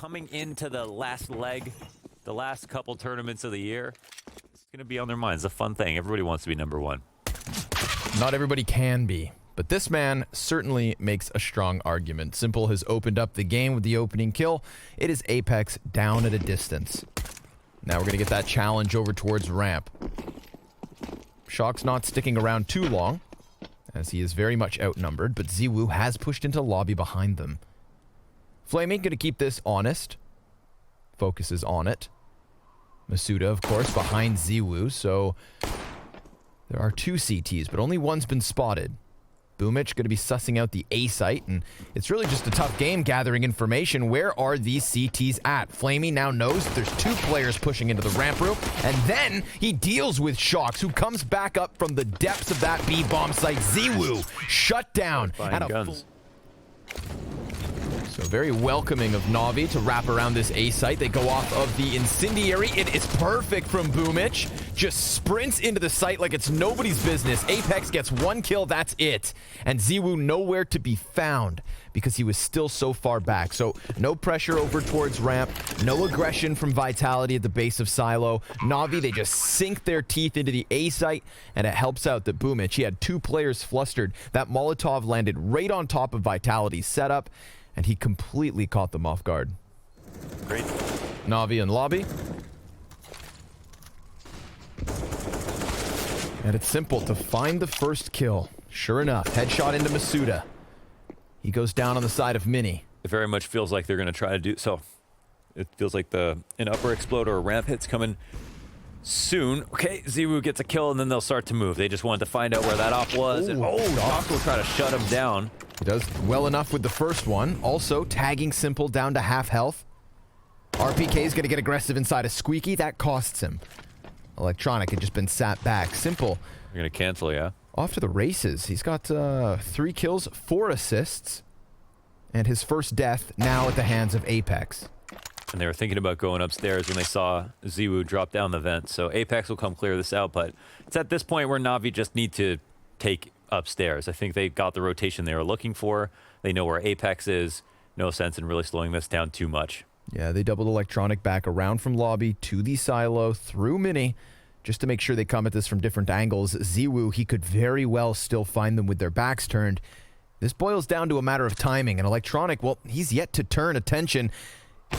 coming into the last leg, the last couple tournaments of the year. It's going to be on their minds. It's a fun thing. Everybody wants to be number one. Not everybody can be, but this man certainly makes a strong argument. Simple has opened up the game with the opening kill. It is Apex down at a distance. Now we're going to get that challenge over towards ramp. Shock's not sticking around too long, as he is very much outnumbered, but Ziwu has pushed into lobby behind them. Flaming going to keep this honest. Focuses on it. Masuda, of course, behind Ziwu, so there are two CTs, but only one's been spotted. Boomich going to be sussing out the A site, and it's really just a tough game gathering information. Where are these CTs at? Flamey now knows that there's two players pushing into the ramp room, and then he deals with Shocks, who comes back up from the depths of that B bomb site. Ziwu shut down. And guns. So very welcoming of NaVi to wrap around this A site. They go off of the incendiary. It is perfect from Boomich. Just sprints into the site like it's nobody's business. Apex gets one kill, that's it. And Ziwu nowhere to be found because he was still so far back. So no pressure over towards ramp. No aggression from Vitality at the base of Silo. NaVi, they just sink their teeth into the A site, and it helps out that Boomich, he had two players flustered. That Molotov landed right on top of Vitality's setup, and he completely caught them off guard. Great. NaVi in lobby. And it's simple to find the first kill. Sure enough, headshot into Masuda. He goes down on the side of Mini. It very much feels like they're going to try to do so. It feels like an upper explode or a ramp hit's coming soon. Okay, Ziwu gets a kill, and then they'll start to move. They just wanted to find out where that op was. And Doc will try to shut him down. He does well enough with the first one. Also, tagging Simple down to half health. RPK is going to get aggressive inside of Squeaky. That costs him. Electronic had just been sat back. Simple. You're going to cancel, yeah? Off to the races. He's got 3 kills, 4 assists. And his first death now at the hands of Apex. And they were thinking about going upstairs when they saw Ziwu drop down the vent. So Apex will come clear this out, but it's at this point where NaVi just need to take upstairs. I think they got the rotation they were looking for. They know where Apex is. No sense in really slowing this down too much. Yeah, they doubled Electronic back around from lobby to the silo through Mini just to make sure they come at this from different angles. Ziwu, he could very well still find them with their backs turned. This boils down to a matter of timing, and Electronic, well, he's yet to turn attention.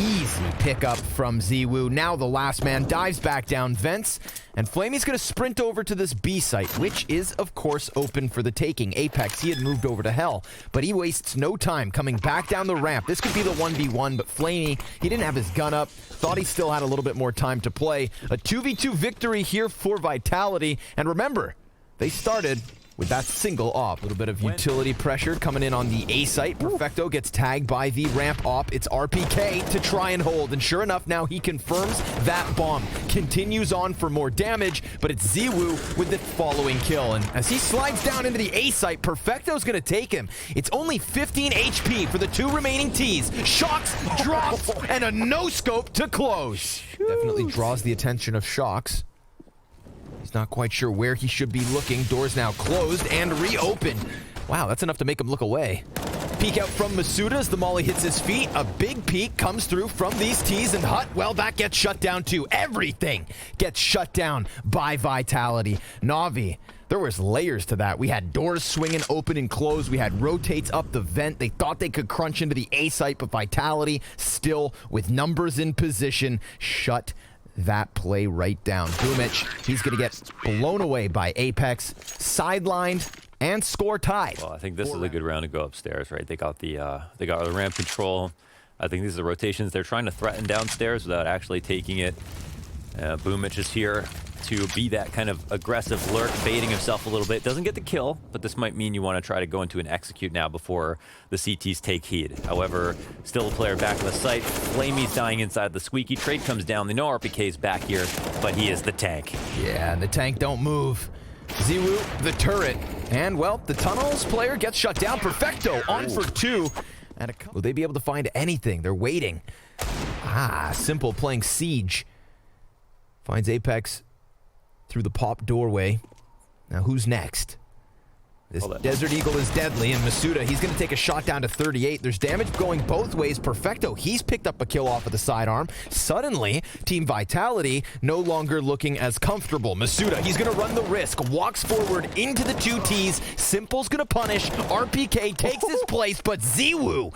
Easy pickup from Ziwu. Now the last man dives back down vents, and Flamey's going to sprint over to this B site, which is, of course, open for the taking. Apex, he had moved over to Hell, but he wastes no time coming back down the ramp. This could be the 1v1, but Flamey, he didn't have his gun up. Thought he still had a little bit more time to play. A 2v2 victory here for Vitality, and remember, they started with that single op. A little bit of utility pressure coming in on the A site. Perfecto gets tagged by the ramp op. It's RPK to try and hold. And sure enough, now he confirms that bomb. Continues on for more damage, but it's Ziwu with the following kill. And as he slides down into the A site, Perfecto's going to take him. It's only 15 HP for the 2 remaining Ts. Shocks, drops, and a no-scope to close. Definitely draws the attention of Shocks. He's not quite sure where he should be looking. Doors now closed and reopened. Wow, that's enough to make him look away. Peek out from Masuda as the molly hits his feet. A big peek comes through from these Ts, and Hut, well, that gets shut down too. Everything gets shut down by Vitality. NaVi, there was layers to that. We had doors swinging open and closed. We had rotates up the vent. They thought they could crunch into the A site, but Vitality still with numbers in position shut that play right down. Boomich, he's going to get blown away by Apex, sidelined, and score tied. Well, I think this is a good round to go upstairs, right? They got the ramp control. I think these are the rotations. They're trying to threaten downstairs without actually taking it. Boomich is here to be that kind of aggressive lurk, baiting himself a little bit. Doesn't get the kill, but this might mean you want to try to go into an execute now before the CTs take heed. However, still a player back on the site. Flamey's dying inside the Squeaky. Trade comes down. They know RPK's back here, but he is the tank. Yeah, and the tank don't move. Ziwu, the turret. And, well, the tunnels player gets shut down. Perfecto on for 2. And will they be able to find anything? They're waiting. Simple playing Siege. Finds Apex through the pop doorway. Now, who's next? This Desert Eagle is deadly, and Masuda, he's going to take a shot down to 38. There's damage going both ways. Perfecto, he's picked up a kill off of the sidearm. Suddenly, Team Vitality no longer looking as comfortable. Masuda, he's going to run the risk, walks forward into the 2Ts. Simple's going to punish. RPK takes his place, but ZywOo,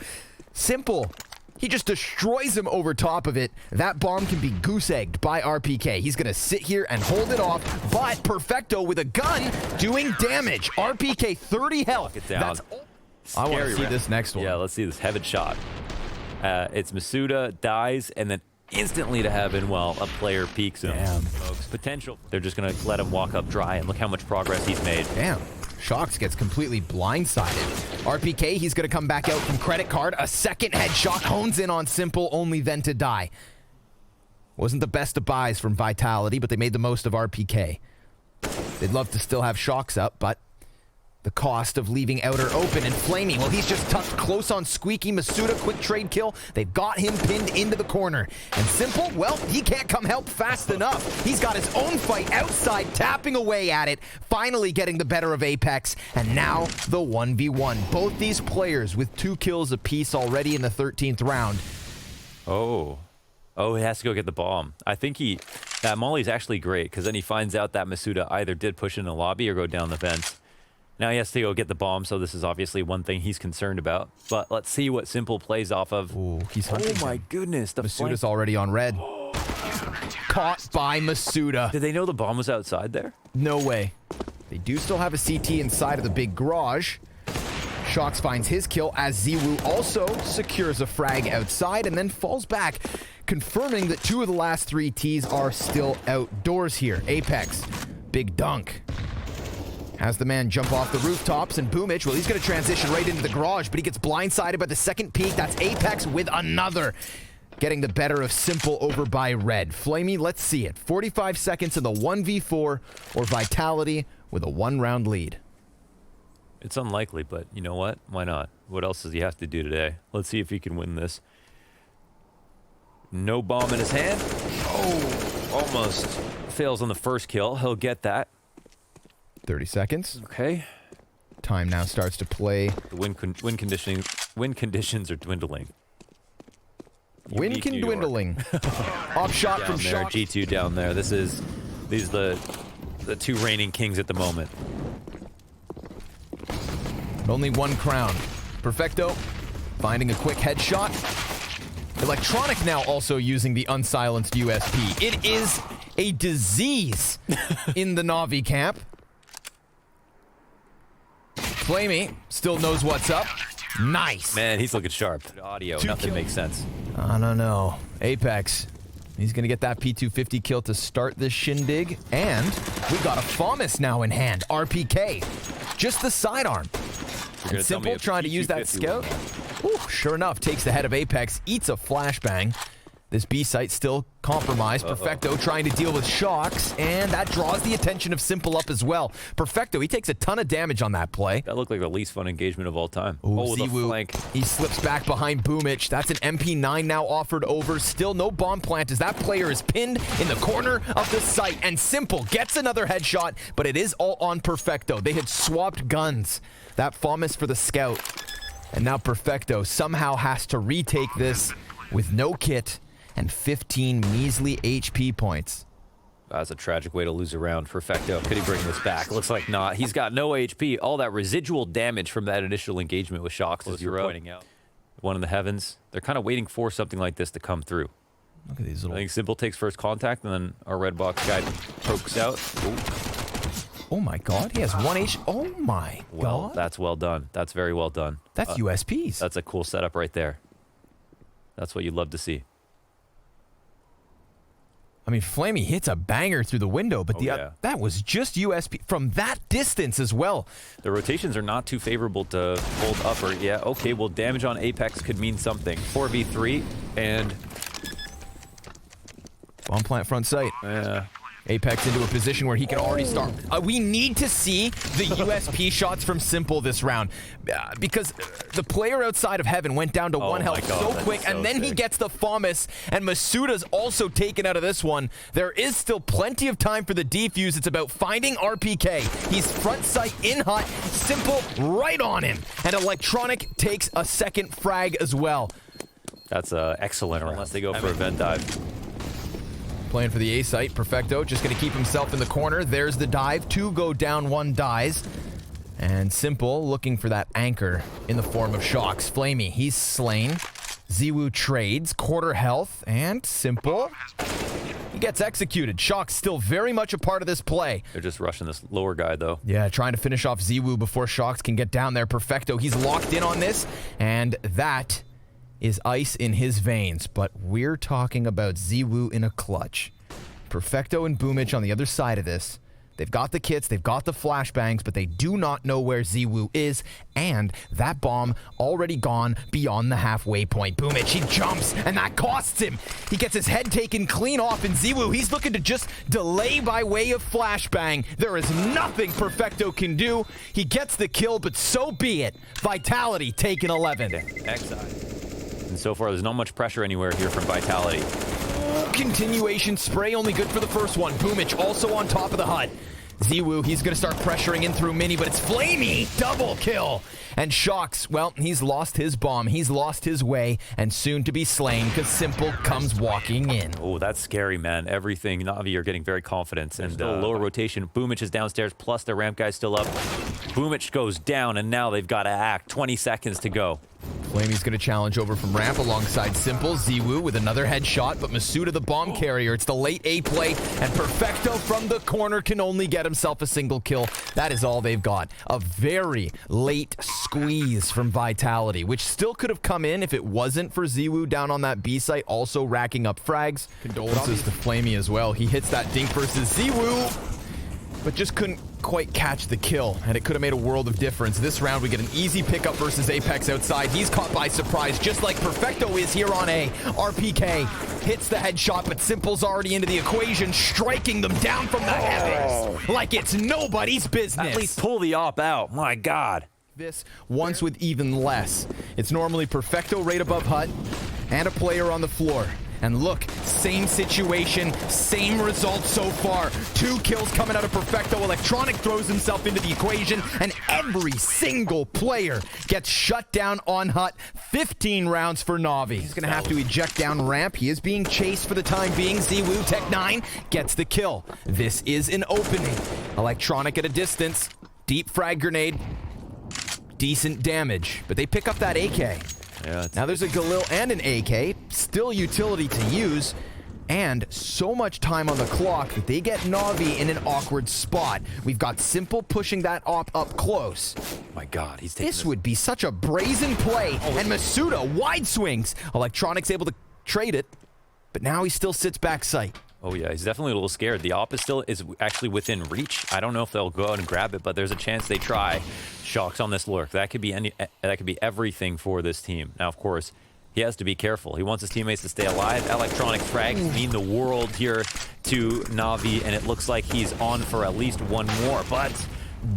Simple, he just destroys him over top of it. That bomb can be goose-egged by RPK. He's going to sit here and hold it off, but Perfecto with a gun doing damage. RPK 30 health. It down. I want to see this next one. Yeah, let's see this heaven shot. It's Masuda, dies, and then instantly to heaven while a player peeks him. Damn. Folks, potential. They're just going to let him walk up dry, and look how much progress he's made. Damn. Shox gets completely blindsided. RPK, he's going to come back out from credit card. A second headshot hones in on Simple, only then to die. Wasn't the best of buys from Vitality, but they made the most of RPK. They'd love to still have Shox up, but the cost of leaving Outer open and Flamey, well, he's just tucked close on Squeaky. Masuda, quick trade kill. They've got him pinned into the corner. And Simple, well, he can't come help fast enough. He's got his own fight outside, tapping away at it, finally getting the better of Apex, and now the 1v1. Both these players with 2 kills apiece already in the 13th round. Oh, he has to go get the bomb. I think that Molly's actually great, because then he finds out that Masuda either did push in the lobby or go down the vents. Now he has to go get the bomb, so this is obviously one thing he's concerned about. But let's see what Simple plays off of. Ooh, he's hunting my him. goodness. Masuda's already on red. Caught by Masuda. Did they know the bomb was outside there? No way. They do still have a CT inside of the big garage. Shox finds his kill as ZywOo also secures a frag outside and then falls back, confirming that 2 of the last 3 Ts are still outdoors here. Apex, big dunk. Has the man jump off the rooftops, and Boomich, well, he's going to transition right into the garage, but he gets blindsided by the second peek. That's Apex with another. Getting the better of Simple over by Red. Flamey, let's see it. 45 seconds in the 1v4, or Vitality with a 1-round lead. It's unlikely, but you know what? Why not? What else does he have to do today? Let's see if he can win this. No bomb in his hand. Oh, almost fails on the first kill. He'll get that. 30 seconds. Okay. Time now starts to play. The wind conditions are dwindling. Wind can dwindling. Off shot from there, Shox. G2 down there. These the 2 reigning kings at the moment. Only 1 crown. Perfecto finding a quick headshot. Electronic now also using the unsilenced USP. It is a disease in the NaVi camp. Flamey still knows what's up. Nice. Man, he's looking sharp. Audio, nothing makes sense. I don't know. Apex. He's going to get that P250 kill to start this shindig. And we got a FAMAS now in hand. RPK. Just the sidearm. And Simple trying to use that scout. Ooh, sure enough, takes the head of Apex, eats a flashbang. This B site still compromised. Perfecto trying to deal with Shox, and that draws the attention of Simple up as well. Perfecto, he takes a ton of damage on that play. That looked like the least fun engagement of all time. Ooh, the ZywOo, flank. he slips back behind Boomich. That's an MP9 now offered over. Still no bomb plant as that player is pinned in the corner of the site. And Simple gets another headshot, but it is all on Perfecto. They had swapped guns. That FAMAS for the scout. And now Perfecto somehow has to retake this with no kit and 15 measly HP points. That's a tragic way to lose a round. Perfecto. Could he bring this back? Looks like not. He's got no HP. All that residual damage from that initial engagement with Shox, as you were pointing out. One in the heavens. They're kind of waiting for something like this to come through. Look at these little... I think Simple takes first contact, and then our red box guy pokes out. Ooh. Oh my god, he has 1 H. Oh my god. That's well done. That's very well done. That's USPs. That's a cool setup right there. That's what you'd love to see. I mean, Flamey hits a banger through the window, but that was just USP from that distance as well. The rotations are not too favorable to hold upper. Yeah, okay, well, damage on Apex could mean something. 4v3, and... Bomb plant front sight. Yeah. Apex into a position where he can already start. We need to see the USP shots from Simple this round because the player outside of Heaven went down to one health so quick, and then he gets the FAMAS, and Masuda's also taken out of this one. There is still plenty of time for the defuse. It's about finding RPK. He's front sight in hut, Simple right on him, and Electronic takes a second frag as well. That's excellent, unless they go for a vent dive. Playing for the A site, Perfecto just going to keep himself in the corner. There's the dive. 2 go down, 1 dies. And Simple looking for that anchor in the form of Shocks. Flamey, he's slain. ZywOo trades, quarter health, and Simple, he gets executed. Shocks still very much a part of this play. They're just rushing this lower guy, though. Yeah, trying to finish off ZywOo before Shocks can get down there. Perfecto, he's locked in on this, and that is ice in his veins, but we're talking about ZywOo in a clutch. Perfecto and Boomich on the other side of this. They've got the kits, they've got the flashbangs, but they do not know where ZywOo is, and that bomb already gone beyond the halfway point. Boomich, he jumps, and that costs him. He gets his head taken clean off, and ZywOo, he's looking to just delay by way of flashbang. There is nothing Perfecto can do. He gets the kill, but so be it. Vitality taken 11. Xi. And so far, there's not much pressure anywhere here from Vitality. Continuation spray, only good for the first one. Boomich also on top of the hut. ZywOo, he's going to start pressuring in through Mini, but it's Flamey. Double kill. And Shocks, well, he's lost his bomb. He's lost his way, and soon to be slain because Simple comes walking in. Oh, that's scary, man. Everything. NaVi are getting very confident. And lower rotation. Boomich is downstairs, plus the ramp guy's still up. Boomich goes down, and now they've got to act. 20 seconds to go. Flamey's going to challenge over from ramp alongside Simple. ZywOo with another headshot, but Masuda the bomb carrier. It's the late A play, and Perfecto from the corner can only get himself a single kill. That is all they've got. A very late squeeze from Vitality, which still could have come in if it wasn't for ZywOo down on that B site, also racking up frags. Condolences to Flamey as well. He hits that dink versus ZywOo, but just couldn't quite catch the kill, and it could have made a world of difference. This round, we get an easy pickup versus Apex outside. He's caught by surprise, just like Perfecto is here on A. RPK hits the headshot, but Simple's already into the equation, striking them down from the heavens like it's nobody's business. At least pull the op out. My God. This once with even less. It's normally Perfecto right above hut and a player on the floor. And look, same situation, same result so far. 2 kills coming out of Perfecto. Electronic throws himself into the equation, and every single player gets shut down on hut. 15 rounds for NaVi. He's going to have to eject down ramp. He is being chased for the time being. ZywOo, Tech 9, gets the kill. This is an opening. Electronic at a distance. Deep frag grenade. Decent damage, but they pick up that AK. Yeah, now there's a Galil and an AK, still utility to use, and so much time on the clock that they get NaVi in an awkward spot. We've got Simple pushing that op up close. My God, he's taking this would be such a brazen play, and Masuda wide swings. Electronic's able to trade it, but now he still sits back sight. Oh yeah, he's definitely a little scared. The op is actually within reach. I don't know if they'll go out and grab it, but there's a chance they try. Shocks on this lurk. That could be everything for this team. Now, of course, he has to be careful. He wants his teammates to stay alive. Electronic frags mean the world here to NaVi, and it looks like he's on for at least one more. But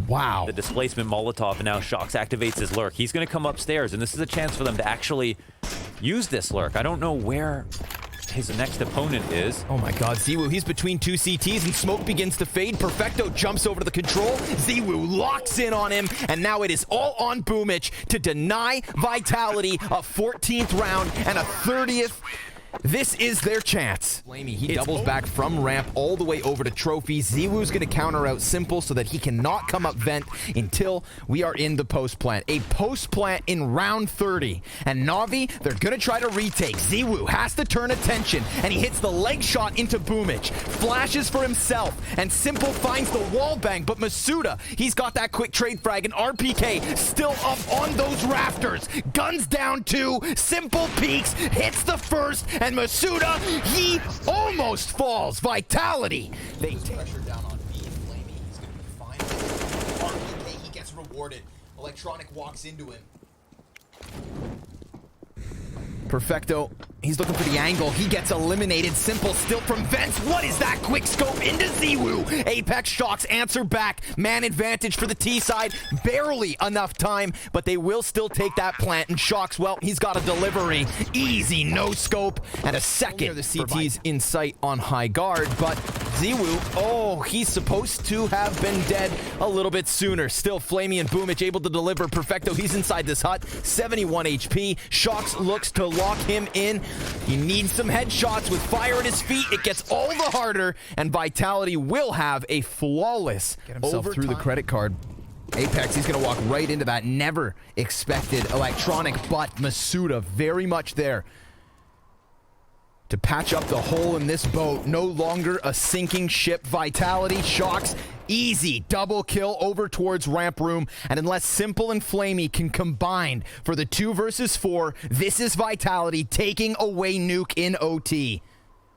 wow, the displacement Molotov, and now Shocks activates his lurk. He's going to come upstairs, and this is a chance for them to actually use this lurk. I don't know where his next opponent is. Oh my God, ZywOo, he's between 2 CTs and smoke begins to fade. Perfecto jumps over to the control. ZywOo locks in on him, and now it is all on Boomich to deny Vitality a 14th round and a 30th. This is their chance. Flamey, he doubles back from ramp all the way over to trophy. ZywOo's going to counter out Simple so that he cannot come up vent until we are in the post plant. A post plant in round 30. And NaVi, they're going to try to retake. ZywOo has to turn attention, and he hits the leg shot into Boomich. Flashes for himself, and Simple finds the wall bang, but Masuda, he's got that quick trade frag, and RPK still up on those rafters. Guns down 2, Simple peeks, hits the first, and Masuda, he almost falls. Vitality. They take pressure down on B. Flamey, he's going to be fine. RPK, he gets rewarded. Electronic walks into him. Perfecto, He's looking for the angle. He gets eliminated. Simple still from vents. What is that? Quick scope into ZywOo. Apex Shocks answer back. Man advantage for the T side. Barely enough time, but they will still take that plant. And Shocks, well, he's got a delivery. Easy no scope and a second. The CT's in sight on high guard, but ZywOo, oh, he's supposed to have been dead a little bit sooner. Still, Flamey and Boomich able to deliver. Perfecto, he's inside this hut. 71 HP. Shocks looks to lock him in. He needs some headshots with fire at his feet. It gets all the harder, and Vitality will have a flawless get himself through the credit card. Apex, he's going to walk right into that never expected electronic, but Masuda very much there to patch up the hole in this boat. No longer a sinking ship. Vitality, Shocks, easy double kill over towards ramp room. And unless Simple and Flamey can combine for the 2 versus 4, this is Vitality taking away Nuke in OT.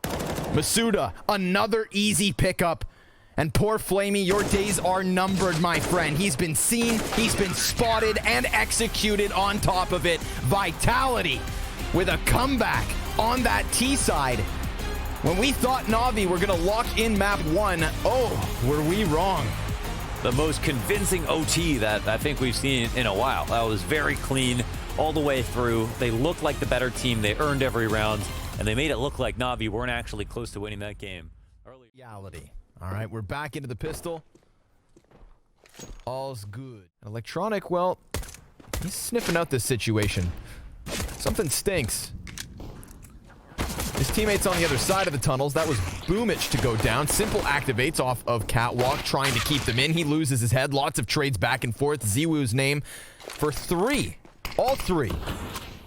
Masuda, another easy pickup. And poor Flamey, your days are numbered, my friend. He's been seen, he's been spotted, and executed on top of it. Vitality with a comeback on that T side. When we thought NaVi were going to lock in map 1, oh, were we wrong. The most convincing OT that I think we've seen in a while. That was very clean all the way through. They looked like the better team. They earned every round, and they made it look like NaVi weren't actually close to winning that game. Early reality. All right, we're back into the pistol. All's good. Electronic, well, he's sniffing out this situation. Something stinks. His teammates on the other side of the tunnels. That was Boomich to go down. Simple activates off of Catwalk, trying to keep them in. He loses his head. Lots of trades back and forth. ZywOo's name for 3. All 3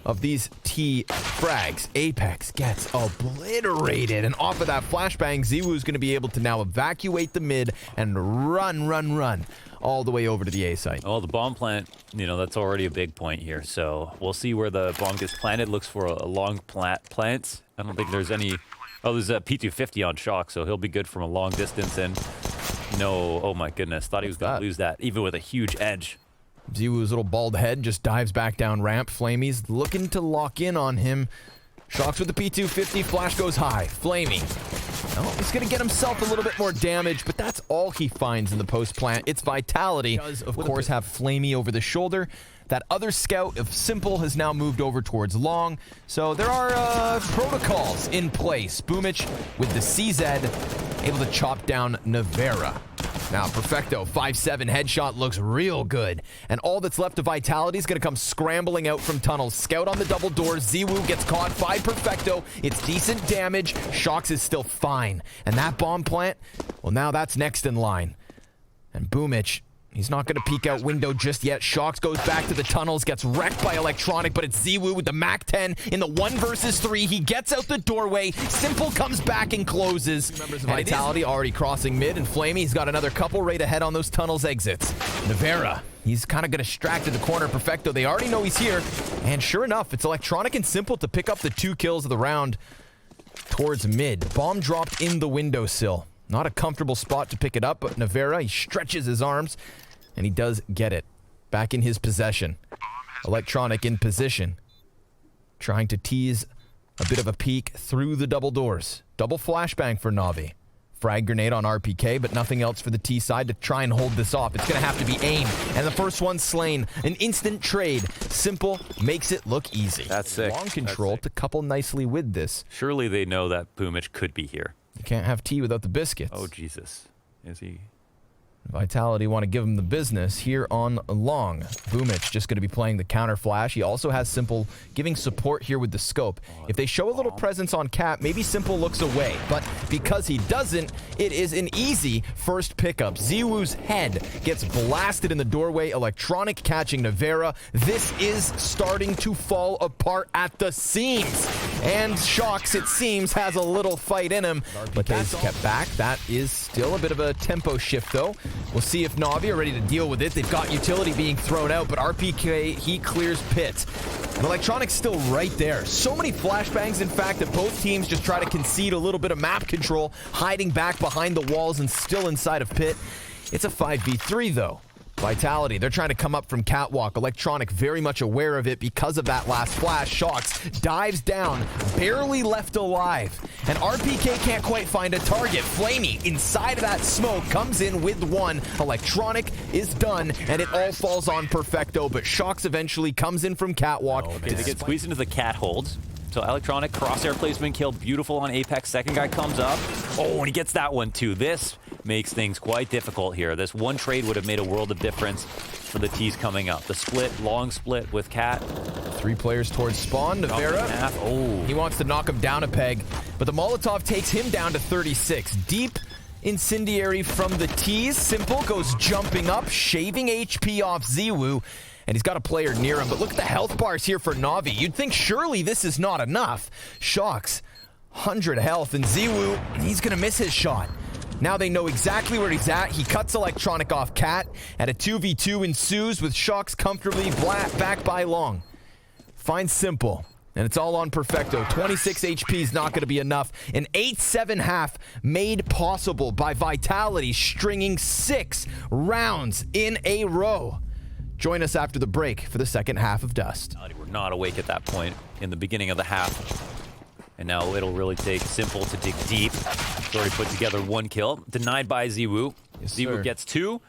of these T frags. Apex gets obliterated. And off of that flashbang, ZywOo's going to be able to now evacuate the mid and run all the way over to the A site. Oh, the bomb plant, you know, that's already a big point here. So we'll see where the bomb gets planted. Looks for a long plant. I don't think there's any... Oh, there's a P250 on Shock, so he'll be good from a long distance. And no, oh my goodness, thought he was going to lose that, even with a huge edge. ZywOo's little bald head just dives back down ramp. Flamey's looking to lock in on him. Shocks with the P250, flash goes high. Flamey. Oh, he's going to get himself a little bit more damage, but that's all he finds in the post plant. It's Vitality. Does, of course, have Flamey over the shoulder. That other scout of Simple has now moved over towards long. So there are protocols in place. Boomich with the CZ able to chop down Navera. Now, Perfecto, 5-7 headshot looks real good. And all that's left of Vitality is going to come scrambling out from tunnels. Scout on the double doors. ZywOo gets caught by Perfecto. It's decent damage. Shocks is still fine. And that bomb plant, well, now that's next in line. And Boomich, he's not going to peek out window just yet. Shocks goes back to the tunnels, gets wrecked by Electronic, but it's ZywOo with the Mac 10 in the 1 versus 3. He gets out the doorway. Simple comes back and closes. Members of Vitality already crossing mid, and Flamey's got another couple right ahead on those tunnels exits. Navera, he's kind of going to distract in the corner. Perfecto, they already know he's here. And sure enough, it's Electronic and Simple to pick up the 2 kills of the round towards mid. Bomb dropped in the windowsill. Not a comfortable spot to pick it up, but Navera, he stretches his arms, and he does get it. Back in his possession. Electronic in position. Trying to tease a bit of a peek through the double doors. Double flashbang for NaVi. Frag grenade on RPK, but nothing else for the T side to try and hold this off. It's going to have to be aim. And the first one slain. An instant trade. Simple makes it look easy. That's sick. Long control to couple nicely with this. Surely they know that Boomich could be here. You can't have tea without the biscuits. Oh, Jesus. Is he... Vitality want to give him the business here on long. Boomich just going to be playing the counter flash. He also has Simple giving support here with the scope. If they show a little presence on Cap, maybe Simple looks away. But because he doesn't, it is an easy first pickup. ZywOo's head gets blasted in the doorway. Electronic catching Navera. This is starting to fall apart at the seams. And Shocks, it seems, has a little fight in him. But they've kept back. That is still a bit of a tempo shift, though. We'll see if NaVi are ready to deal with it. They've got utility being thrown out, but RPK, he clears pit. And Electronic's still right there. So many flashbangs, in fact, that both teams just try to concede a little bit of map control, hiding back behind the walls and still inside of pit. It's a 5v3, though. Vitality, they're trying to come up from catwalk. Electronic very much aware of it because of that last flash. Shox dives down, barely left alive. And RPK can't quite find a target. Flamey inside of that smoke comes in with one. Electronic is done, and it all falls on Perfecto, but Shox eventually comes in from catwalk. Oh, they get squeezed into the cat holds. So Electronic crosshair placement kill, beautiful on Apex. Second guy comes up. Oh, and he gets that one too. This makes things quite difficult here. This one trade would have made a world of difference for the T's coming up. The split, long split with Cat. 3 players towards spawn. NaVi, oh, he wants to knock him down a peg, but the Molotov takes him down to 36. Deep incendiary from the T's. Simple goes jumping up, shaving HP off ZywOo. And he's got a player near him, but look at the health bars here for NaVi. You'd think surely this is not enough. Shox, 100 health, and ZywOo, he's gonna miss his shot. Now they know exactly where he's at. He cuts Electronic off Cat, and a 2v2 ensues with Shox comfortably back by long. Finds Simple, and it's all on Perfecto. 26 HP is not gonna be enough. An 8-7 half made possible by Vitality stringing 6 rounds in a row. Join us after the break for the second half of Dust. We're not awake at that point in the beginning of the half. And now it'll really take Simple to dig deep. He's already put together 1 kill. Denied by ZywOo. Yes, ZywOo gets 2.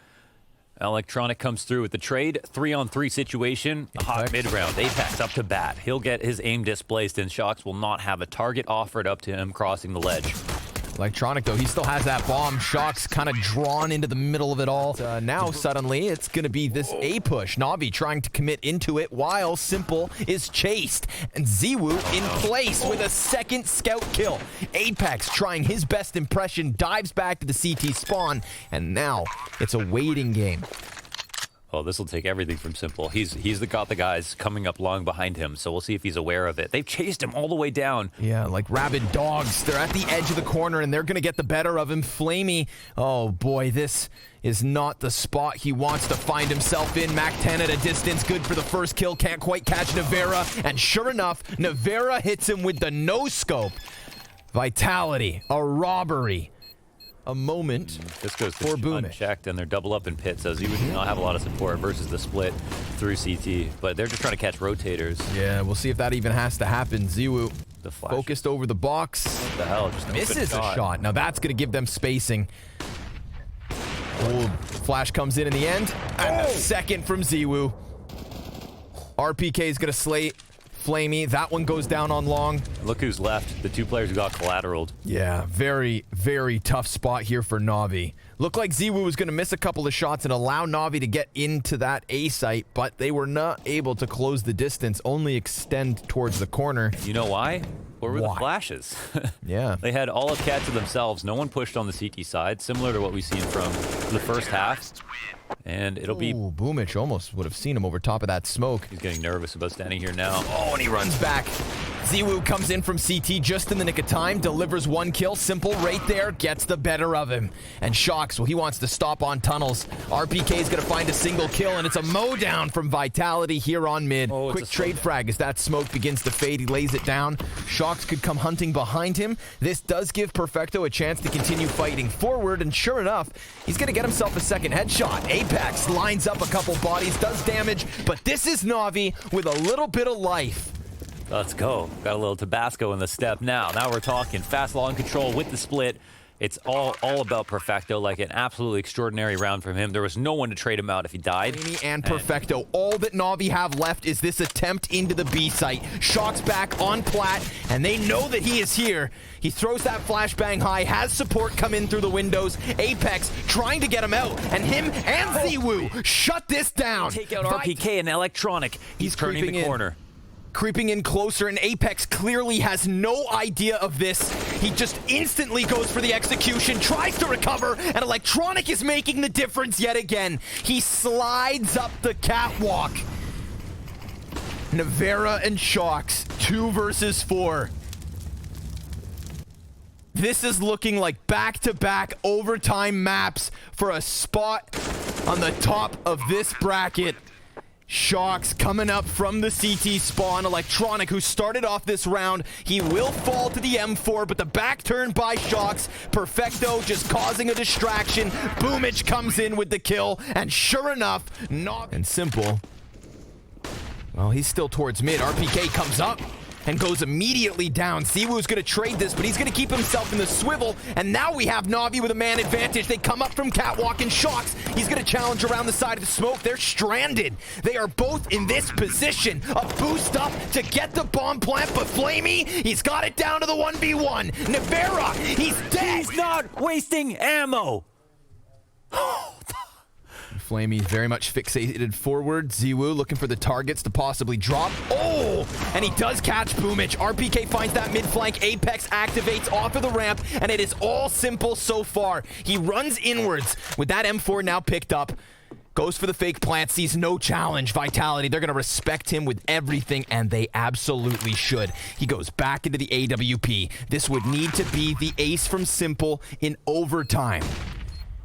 Electronic comes through with the trade. 3-on-3 situation. A hot mid-round. Apex up to bat. He'll get his aim displaced, and Shox will not have a target offered up to him crossing the ledge. Electronic, though, he still has that bomb. Shox kind of drawn into the middle of it all. Now, suddenly, it's going to be this A push. NaVi trying to commit into it while Simple is chased. And ZywOo in place with a second scout kill. Apex trying his best impression, dives back to the CT spawn. And now, it's a waiting game. Oh, this will take everything from Simple. He's got the guys coming up long behind him, so we'll see if he's aware of it. They've chased him all the way down. Yeah, like rabid dogs. They're at the edge of the corner, and they're going to get the better of him. Flamey, oh boy, this is not the spot he wants to find himself in. Mac 10 at a distance, good for the first kill. Can't quite catch Navera, and sure enough, Navera hits him with the no-scope. Vitality, a robbery. A moment this goes for Boom unchecked, and they're double up in pit, so ZywOo does not have a lot of support versus the split through CT, but they're just trying to catch rotators. Yeah, we'll see if that even has to happen. ZywOo focused over the box. What the hell? Just misses a shot. Now that's going to give them spacing. Oh, flash comes in the end. And a second from ZywOo. RPK is going to slay Flamey. That one goes down on long. Look who's left. The 2 players who got collateraled. Yeah, very, very tough spot here for NaVi. Looked like ZywOo was going to miss a couple of shots and allow NaVi to get into that A site, but they were not able to close the distance, only extend towards the corner. You know why? Where were the flashes? Yeah. They had all of Cat to themselves. No one pushed on the CT side, similar to what we've seen from the first half. And it'll be... Ooh, Boomich almost would have seen him over top of that smoke. He's getting nervous about standing here now. Oh, and he runs back. ZywOo comes in from CT just in the nick of time, delivers 1 kill. Simple right there, gets the better of him. And Shox, well, he wants to stop on tunnels. RPK is going to find a single kill, and it's a mow down from Vitality here on mid. Quick trade frag as that smoke begins to fade. He lays it down. Shox could come hunting behind him. This does give Perfecto a chance to continue fighting forward, and sure enough, he's going to get himself a second headshot. Apex lines up a couple bodies, does damage, but this is NaVi with a little bit of life. Let's go. Got a little Tabasco in the step now. Now we're talking fast long control with the split. It's all about Perfecto, like an absolutely extraordinary round from him. There was no one to trade him out if he died. And Perfecto, all that NaVi have left is this attempt into the B site. Shox back on plat, and they know that he is here. He throws that flashbang high, has support come in through the windows. Apex trying to get him out, and him and ZywOo shut this down. Take out RPK and Electronic. He's turning the corner. Creeping in closer, and Apex clearly has no idea of this. He just instantly goes for the execution, tries to recover, and Electronic is making the difference yet again. He slides up the catwalk. Navera and Shox, 2 versus 4. This is looking like back-to-back overtime maps for a spot on the top of this bracket. Shocks coming up from the CT spawn. Electronic, who started off this round, he will fall to the M4, but the back turn by Shocks. Perfecto just causing a distraction. Boomich comes in with the kill, and sure enough, not and Simple. Well, he's still towards mid. RPK comes up and goes immediately down. ZywOo's gonna trade this, but he's gonna keep himself in the swivel, and now we have NaVi with a man advantage. They come up from Catwalk and Shocks. He's gonna challenge around the side of the smoke. They're stranded. They are both in this position. A boost up to get the bomb plant, but Flamey, he's got it down to the 1v1. Navera, he's dead. He's not wasting ammo. Flamey very much fixated forward. ZywOo looking for the targets to possibly drop. Oh! And he does catch Boomich. RPK finds that mid flank. Apex activates off of the ramp, and it is all Simple so far. He runs inwards with that M4 now picked up. Goes for the fake plant, sees no challenge. Vitality, they're going to respect him with everything, and they absolutely should. He goes back into the AWP. This would need to be the ace from Simple in overtime.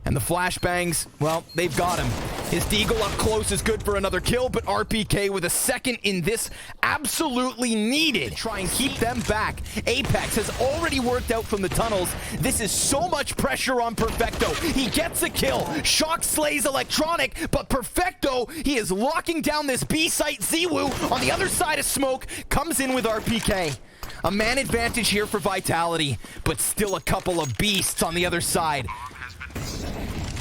And the flashbangs, well, they've got him. His deagle up close is good for another kill, but RPK with a second in this absolutely needed. Try and keep them back. Apex has already worked out from the tunnels. This is so much pressure on Perfecto. He gets a kill. Shock slays Electronic, but Perfecto, he is locking down this B site. ZywOo on the other side of smoke comes in with RPK. A man advantage here for Vitality, but still a couple of beasts on the other side.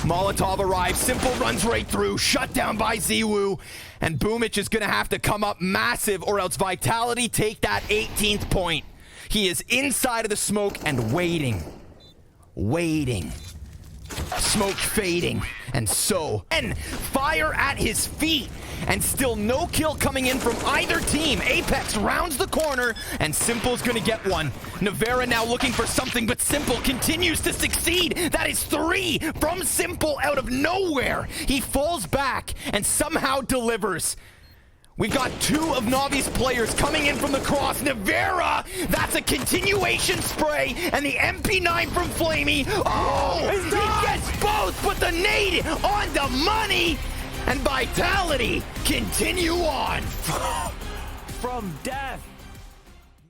Molotov arrives, Simple runs right through, shut down by ZywOo, and Boomich is gonna have to come up massive or else Vitality take that 18th point. He is inside of the smoke and waiting. Smoke fading, and fire at his feet, and still no kill coming in from either team. Apex rounds the corner, and Simple's gonna get one. Navera now looking for something, but Simple continues to succeed. That is 3 from Simple out of nowhere. He falls back and somehow delivers. We've got 2 of NaVi's players coming in from the cross. Navera, that's a continuation spray, and the MP9 from Flamey. Oh, he gets both, but the nade on the money, and Vitality continue on. From death.